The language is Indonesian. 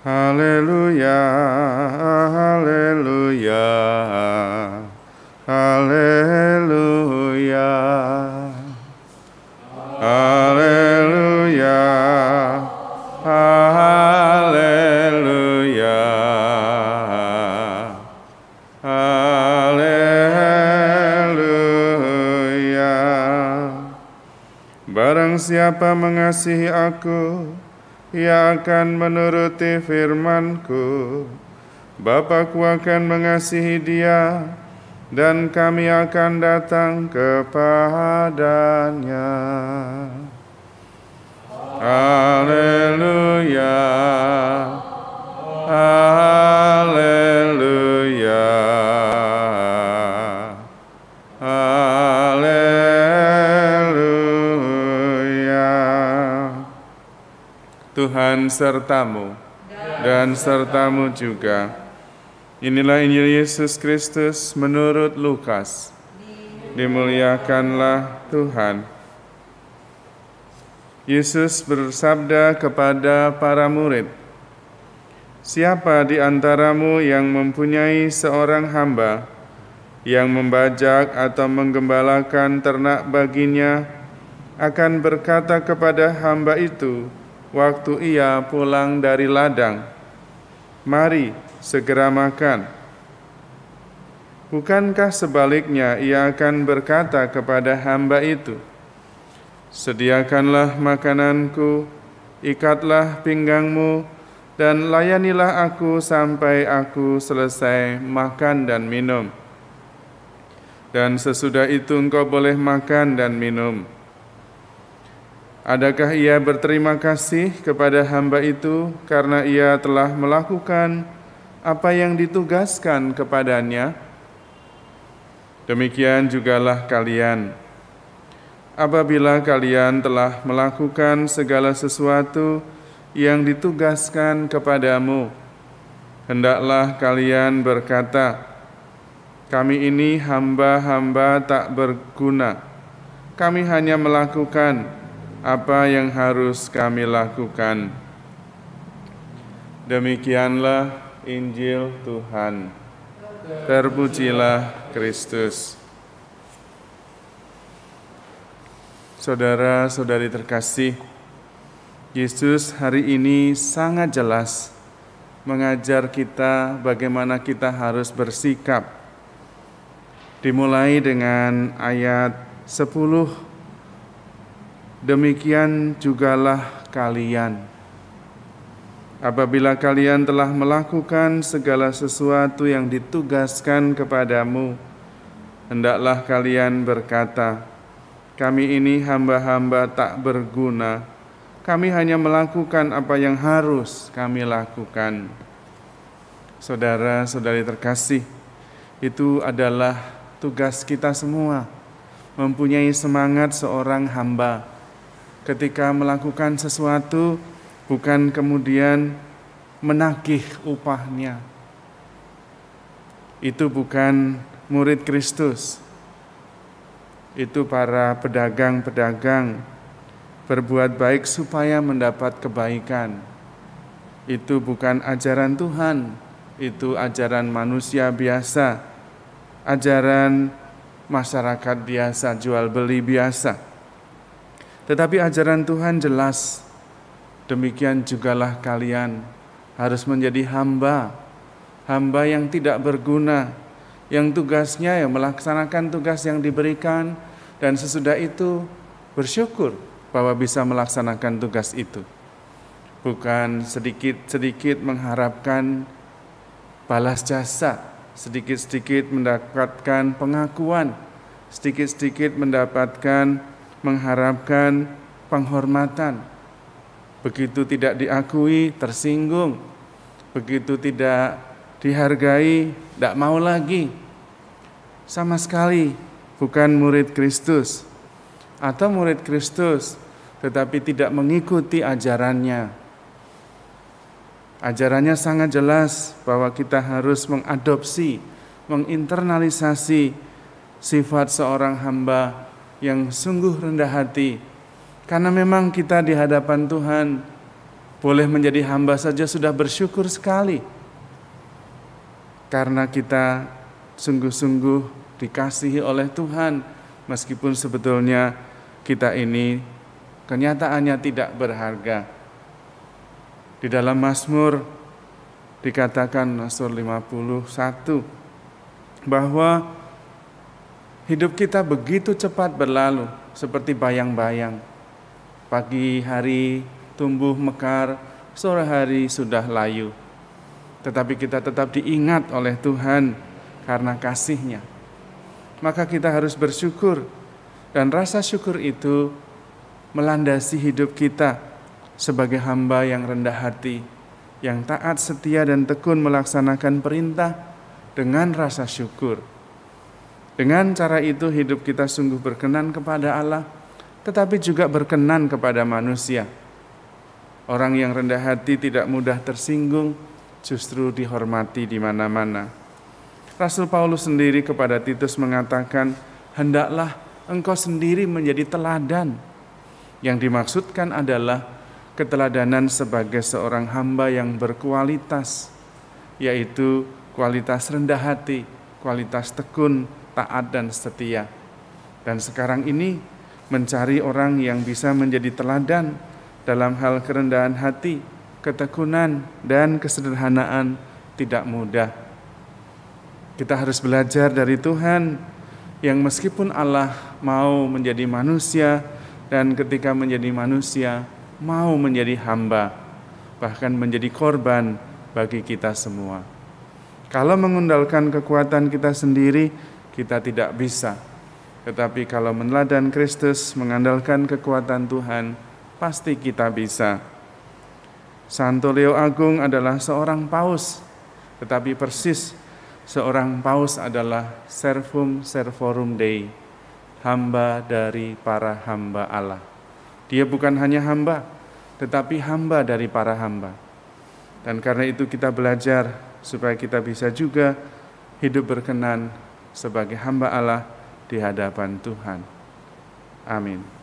Haleluya, haleluya, haleluya, haleluya, haleluya, haleluya. Barang siapa mengasihi aku, ia akan menuruti firman-Ku. Bapa-Ku akan mengasihi dia, dan kami akan datang kepadanya. Haleluya, haleluya, haleluya. Tuhan sertamu dan sertamu juga. Inilah Injil Yesus Kristus menurut Lukas. Dimuliakanlah Tuhan. Yesus bersabda kepada para murid, "Siapa di antaramu yang mempunyai seorang hamba yang membajak atau menggembalakan ternak baginya, akan berkata kepada hamba itu waktu ia pulang dari ladang, 'Mari, segera makan.' Bukankah sebaliknya ia akan berkata kepada hamba itu, 'Sediakanlah makananku, ikatlah pinggangmu, dan layanilah aku sampai aku selesai makan dan minum. Dan sesudah itu engkau boleh makan dan minum.' Adakah ia berterima kasih kepada hamba itu karena ia telah melakukan apa yang ditugaskan kepadanya? Demikian jugalah kalian. Apabila kalian telah melakukan segala sesuatu yang ditugaskan kepadamu, hendaklah kalian berkata, 'Kami ini hamba-hamba tak berguna. Kami hanya melakukan apa yang harus kami lakukan.'" Demikianlah Injil Tuhan. Terpujilah Kristus. Saudara-saudari terkasih, Yesus hari ini sangat jelas mengajar kita bagaimana kita harus bersikap. Dimulai dengan ayat 10, "Demikian jugalah kalian. Apabila kalian telah melakukan segala sesuatu yang ditugaskan kepadamu, hendaklah kalian berkata, 'Kami ini hamba-hamba tak berguna. Kami hanya melakukan apa yang harus kami lakukan.'" Saudara-saudari terkasih, itu adalah tugas kita semua, mempunyai semangat seorang hamba. Ketika melakukan sesuatu, bukan kemudian menagih upahnya. Itu bukan murid Kristus. Itu para pedagang-pedagang berbuat baik supaya mendapat kebaikan. Itu bukan ajaran Tuhan, itu ajaran manusia biasa, ajaran masyarakat biasa, jual beli biasa. Tetapi ajaran Tuhan jelas, demikian jugalah kalian harus menjadi hamba yang tidak berguna, yang tugasnya melaksanakan tugas yang diberikan, dan sesudah itu bersyukur bahwa bisa melaksanakan tugas itu. Bukan sedikit-sedikit mengharapkan balas jasa, sedikit-sedikit mendapatkan pengakuan, sedikit-sedikit mengharapkan penghormatan. Begitu tidak diakui, tersinggung. Begitu tidak dihargai, tidak mau lagi. Sama sekali bukan murid Kristus. Atau murid Kristus, tetapi tidak mengikuti ajarannya. Ajarannya sangat jelas bahwa kita harus mengadopsi, menginternalisasi sifat seorang hamba yang sungguh rendah hati. Karena memang kita di hadapan Tuhan Boleh menjadi hamba saja sudah bersyukur sekali. Karena kita sungguh-sungguh dikasihi oleh Tuhan, meskipun sebetulnya kita ini kenyataannya tidak berharga. Di dalam Mazmur dikatakan, Mazmur 51, bahwa hidup kita begitu cepat berlalu, seperti bayang-bayang. Pagi hari tumbuh mekar, sore hari sudah layu. Tetapi kita tetap diingat oleh Tuhan karena kasih-Nya. Maka kita harus bersyukur, dan rasa syukur itu melandasi hidup kita sebagai hamba yang rendah hati, yang taat, setia, dan tekun melaksanakan perintah dengan rasa syukur. Dengan cara itu hidup kita sungguh berkenan kepada Allah, tetapi juga berkenan kepada manusia. Orang yang rendah hati tidak mudah tersinggung, justru dihormati di mana-mana. Rasul Paulus sendiri kepada Titus mengatakan, hendaklah engkau sendiri menjadi teladan. Yang dimaksudkan adalah keteladanan sebagai seorang hamba yang berkualitas, yaitu kualitas rendah hati, kualitas tekun, taat, dan setia. Dan sekarang ini mencari orang yang bisa menjadi teladan dalam hal kerendahan hati, ketekunan, dan kesederhanaan tidak mudah. Kita harus belajar dari Tuhan yang meskipun Allah mau menjadi manusia, dan ketika menjadi manusia mau menjadi hamba, bahkan menjadi korban bagi kita semua. Kalau mengandalkan kekuatan kita sendiri, kita tidak bisa. Tetapi kalau meneladani Kristus, mengandalkan kekuatan Tuhan, pasti kita bisa. Santo Leo Agung adalah seorang paus, tetapi persis seorang paus adalah servum servorum Dei, hamba dari para hamba Allah. Dia bukan hanya hamba, tetapi hamba dari para hamba. Dan karena itu kita belajar supaya kita bisa juga hidup berkenan sebagai hamba Allah di hadapan Tuhan. Amin.